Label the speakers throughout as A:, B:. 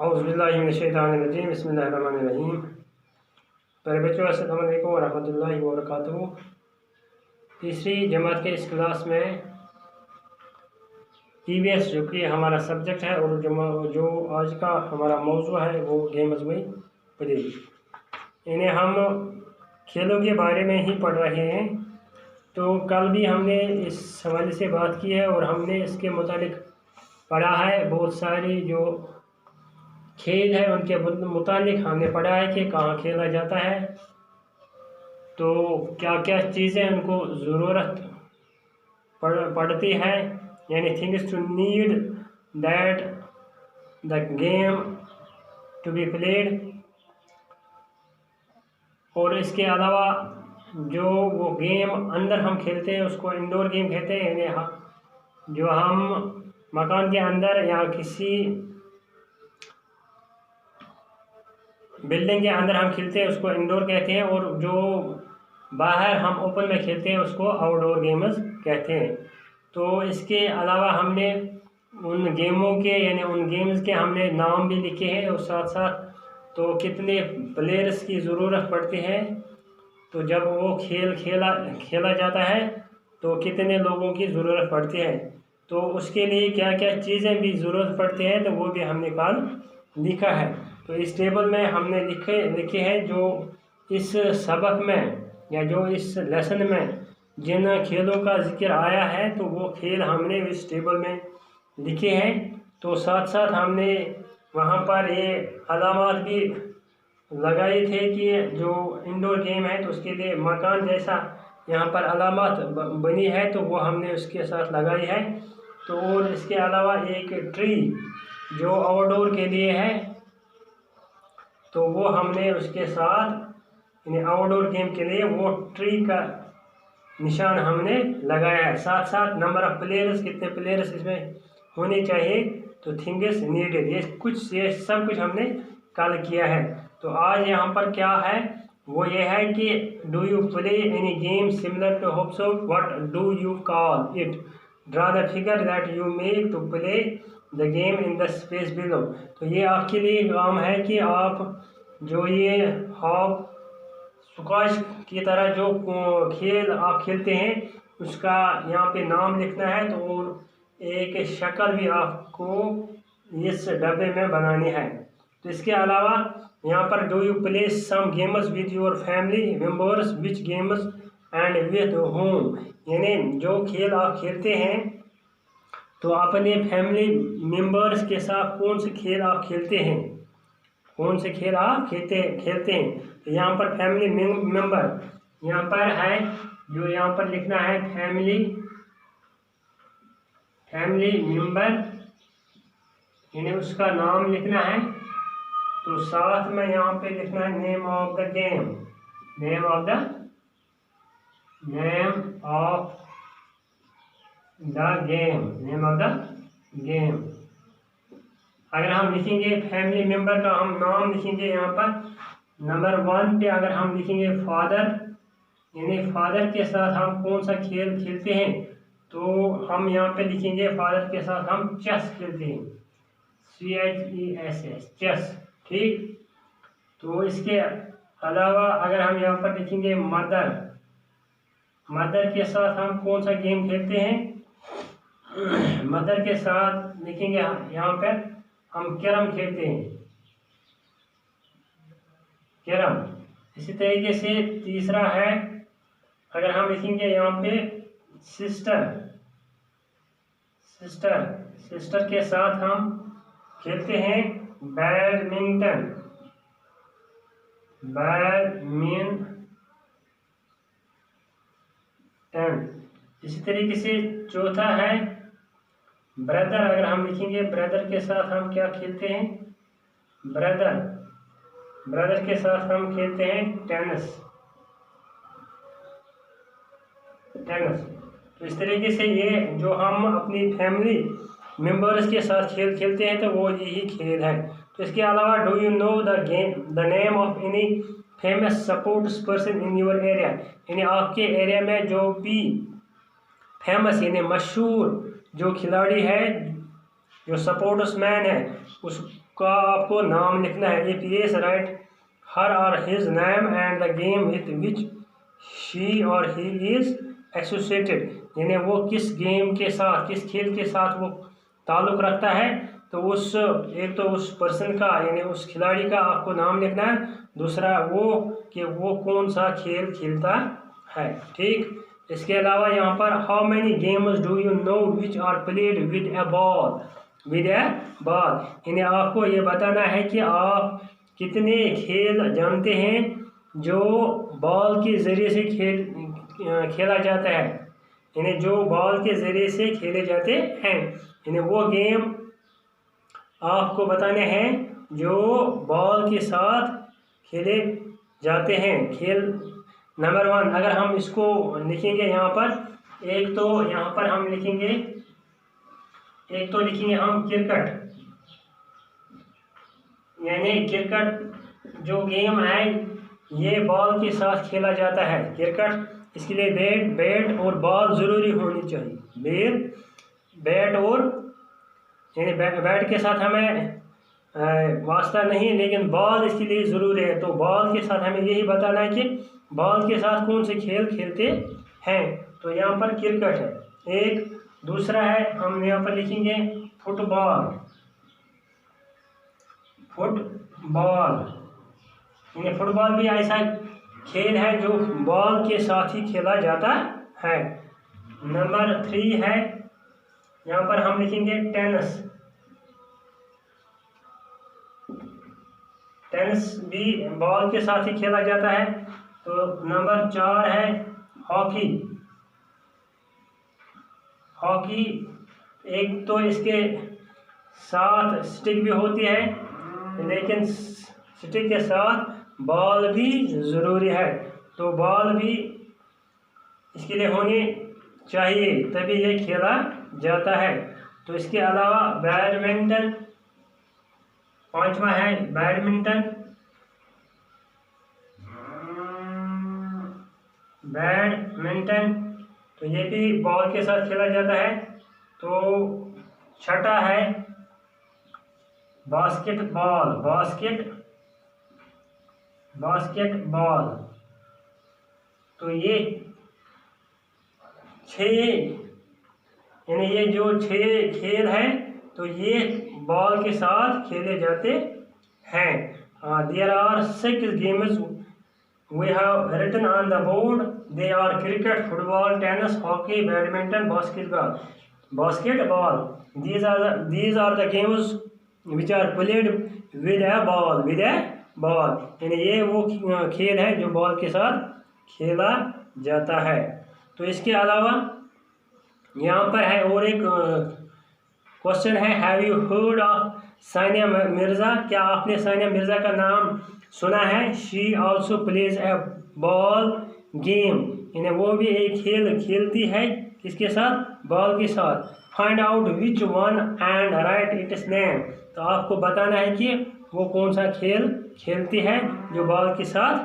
A: औज़ुबिल्लाहिमिनश्शैतानिर्रजीम बिस्मिल्लाहिर्रहमानिर्रहीम। प्यारे बच्चों, अस्सलाम वालेकुम वरहमतुल्लाहि वबरकातुहू। तीसरी जमात के इस क्लास में EVS जो कि हमारा सब्जेक्ट है और जो आज का हमारा मौजू है वो गेम मजमूई प्ले। इन्हें हम खेलों के बारे में ही पढ़ रहे हैं। तो कल भी हमने इस हवाले से बात की है और हमने इसके मुतालिक पढ़ा है। बहुत सारी जो खेल है उनके मुतालिक हमने पढ़ा है कि कहाँ खेला जाता है, तो क्या क्या चीज़ें उनको ज़रूरत पड़ती है, यानी things to need that the game to be played. और इसके अलावा जो वो गेम अंदर हम खेलते हैं उसको इंडोर गेम कहते हैं, यानी जो हम मकान के अंदर या किसी बिल्डिंग के अंदर हम खेलते हैं उसको इंडोर कहते हैं, और जो बाहर हम ओपन में खेलते हैं उसको आउटडोर गेम्स कहते हैं। तो इसके अलावा हमने उन गेमों के यानी उन गेम्स के हमने नाम भी लिखे हैं और साथ साथ तो कितने प्लेयर्स की ज़रूरत पड़ती है, तो जब वो खेला जाता है तो कितने लोगों की ज़रूरत पड़ती है, तो उसके लिए क्या क्या चीज़ें भी ज़रूरत पड़ती है, तो वो भी हमने कल लिखा है। तो इस टेबल में हमने लिखे हैं जो इस सबक में या जो इस लेसन में जिन खेलों का जिक्र आया है, तो वो खेल हमने इस टेबल में लिखे हैं। तो साथ साथ हमने वहाँ पर ये अलामात भी लगाए थे कि जो इंडोर गेम है तो उसके लिए मकान जैसा यहाँ पर अलामत बनी है, तो वो हमने उसके साथ लगाई है। तो और इसके अलावा एक ट्री जो आउटडोर के लिए है, तो वो हमने उसके साथ यानी आउटडोर गेम के लिए वो ट्री का निशान हमने लगाया है। साथ साथ नंबर ऑफ प्लेयर्स, कितने प्लेयर्स इसमें होने चाहिए, तो थिंग्स नीडेड, ये सब कुछ हमने कल किया है। तो आज यहाँ पर क्या है वो ये है कि do you play any game similar to hopscotch, what do you call it, draw the figure that you make to play the game in the space below. तो ये आपके लिए काम है कि आप जो ये हॉप स्क्वैश की तरह जो खेल आप खेलते हैं उसका यहाँ पे नाम लिखना है, तो और एक शक्ल भी आपको इस डब्बे में बनानी है। तो इसके अलावा यहाँ पर do you play some games with your family members, which games and with home, यानी जो खेल आप खेलते हैं तो अपने फैमिली मेम्बर्स के साथ कौन से खेल आप खेलते हैं, कौन से खेल आप खेलते हैं। तो यहाँ पर फैमिली मेम्बर यहाँ पर है, जो यहाँ पर लिखना है फैमिली मेम्बर, यानी उसका नाम लिखना है। तो साथ में यहाँ पे लिखना है name of the game, name of the game. अगर हम लिखेंगे फैमिली मेम्बर का हम नाम लिखेंगे यहाँ पर नंबर 1 पे, अगर हम लिखेंगे फादर, यानी फादर के साथ हम कौन सा खेल खेलते हैं, तो हम यहाँ पे लिखेंगे फादर के साथ हम चेस खेलते हैं, CHESS, चेस, ठीक। तो इसके अलावा अगर हम यहाँ पर लिखेंगे मदर के साथ हम कौन सा गेम खेलते हैं, मदर के साथ लिखेंगे यहाँ पर हम कैरम खेलते हैं, कैरम। इसी तरीके से तीसरा है, अगर हम लिखेंगे यहाँ पे सिस्टर के साथ हम खेलते हैं बैडमिंटन। इसी तरीके से चौथा है ब्रदर, अगर हम लिखेंगे ब्रदर के साथ हम क्या खेलते हैं, ब्रदर के साथ हम खेलते हैं टेनिस। तो इस तरीके से ये जो हम अपनी फैमिली मेम्बर्स के साथ खेल खेलते हैं तो वो यही खेल है। तो इसके अलावा do you know the name of any famous sports person in your area, यानी आपके एरिया में जो भी फेमस यानी मशहूर जो खिलाड़ी है, जो स्पोर्ट्स मैन है, का आपको नाम लिखना है। इफ यस राइट हर और his name and the game with which she और ही इज एसोसिएटेड, यानी वो किस गेम के साथ, किस खेल के साथ वो ताल्लुक़ रखता है। तो उस एक तो उस पर्सन का यानी उस खिलाड़ी का आपको नाम लिखना है, दूसरा वो कि वो कौन सा खेल खेलता है। ठीक, इसके अलावा यहाँ पर how many games do you know which are played with a ball, with a ball, यानी आपको ये बताना है कि आप कितने खेल जानते हैं जो बॉल के ज़रिए से खेला जाता है, यानी जो बॉल के ज़रिए से खेले जाते हैं, यानी वो गेम आपको बताने हैं जो बॉल के साथ खेले जाते हैं। खेल नंबर 1 अगर हम इसको लिखेंगे यहाँ पर, एक तो यहाँ पर हम लिखेंगे, एक तो लिखेंगे हम क्रिकेट, यानी क्रिकेट जो गेम है ये बॉल के साथ खेला जाता है क्रिकेट। इसके लिए बैट और बॉल ज़रूरी होनी चाहिए। बैट और यानी बैट के साथ हमें वास्ता नहीं, लेकिन बॉल इसके लिए ज़रूरी है। तो बॉल के साथ हमें यही बताना है कि बॉल के साथ कौन से खेल खेलते हैं। तो यहाँ पर क्रिकेट है एक, दूसरा है हम यहाँ पर लिखेंगे फुटबॉल, यानी फुटबॉल भी ऐसा खेल है जो बॉल के साथ ही खेला जाता है। नंबर 3 है यहाँ पर हम लिखेंगे टेनिस, टेनिस भी बॉल के साथ ही खेला जाता है। तो नंबर 4 है हॉकी, हॉकी एक तो इसके साथ स्टिक भी होती है, लेकिन स्टिक के साथ बॉल भी ज़रूरी है, तो बॉल भी इसके लिए होनी चाहिए तभी ये खेला जाता है। तो इसके अलावा बैडमिंटन, 5वां है बैडमिंटन, तो ये भी बॉल के साथ खेला जाता है। तो 6ठा है बास्केटबॉल, तो ये 6 यानी ये जो 6 खेल हैं तो ये बॉल के साथ खेले जाते हैं। There are 6 games we have written on the board, they are cricket, football, tennis, hockey, badminton, basketball. These are the games which are played with a ball, यानी ये वो खेल है जो बॉल के साथ खेला जाता है। तो इसके अलावा यहाँ पर है और एक क्वेश्चन है, have you heard of Sania Mirza, क्या आपने सानिया मिर्ज़ा का नाम सुना है। She also plays a ball game, यानी वो भी एक खेल खेलती है किसके साथ, बॉल के साथ। Find out which one and right it's name, तो आपको बताना है कि वो कौन सा खेल खेलती है जो बॉल के साथ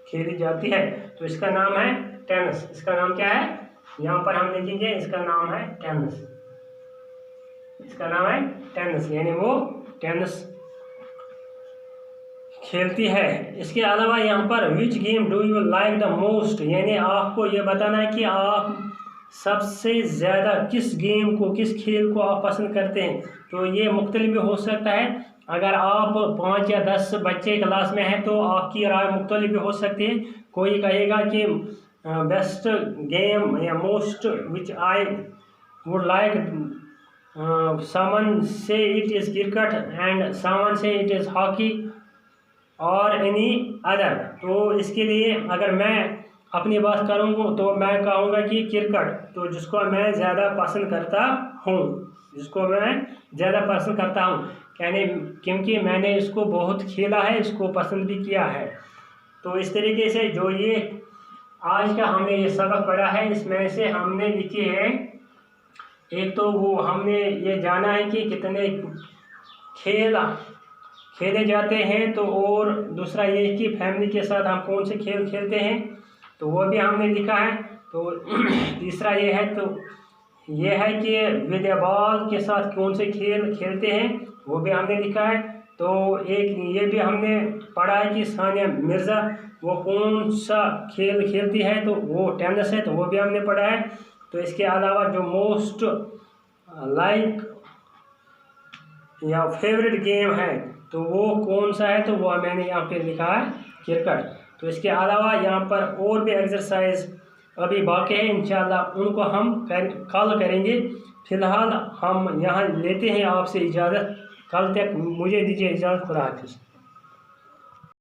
A: खेली जाती है। तो इसका नाम है टेनिस। इसका नाम क्या है, यहाँ पर हम लिखेंगे, इसका नाम है टेनिस, इसका नाम है टेनिस, यानी वो टेनिस खेलती है। इसके अलावा यहाँ पर which game do you like the most, यानी आपको ये बताना है कि आप सबसे ज़्यादा किस गेम को, किस खेल को आप पसंद करते हैं। तो ये मुख्तलिफ भी हो सकता है, अगर आप 5 या 10 बच्चे क्लास में हैं तो आपकी राय मुख्तलिफ भी हो सकती है। कोई कहेगा कि बेस्ट गेम या most which I would like, someone say it is cricket and someone say it is hockey और एनी अदर। तो इसके लिए अगर मैं अपनी बात करूँगा तो मैं कहूँगा कि क्रिकेट, तो जिसको मैं ज़्यादा पसंद करता हूँ, क्योंकि मैंने इसको बहुत खेला है, इसको पसंद भी किया है। तो इस तरीके से जो ये आज का हमने ये सबक पढ़ा है, इसमें से हमने लिखे हैं, एक तो वो हमने ये जाना है कि कितने खेल खेले जाते हैं, तो और दूसरा ये कि फैमिली के साथ हम कौन से खेल खेलते हैं, तो वो भी हमने लिखा है। तो तीसरा ये है, तो ये है कि विद ए बॉल के साथ कौन से खेल खेलते हैं, वो भी हमने लिखा है। तो एक ये भी हमने पढ़ा है कि सानिया मिर्ज़ा वो कौन सा खेल खेलती है, तो वो टेनिस है, तो वो भी हमने पढ़ा है। तो इसके अलावा जो मोस्ट लाइक या फेवरेट गेम है तो वो कौन सा है, तो वो मैंने यहाँ पे लिखा है क्रिकेट। तो इसके अलावा यहाँ पर और भी एक्सरसाइज अभी बाकी है, इंशाल्लाह उनको हम कल करेंगे। फिलहाल हम यहाँ लेते हैं आपसे इजाज़त, कल तक मुझे दीजिए इजाज़त, खुदा हाफिज़।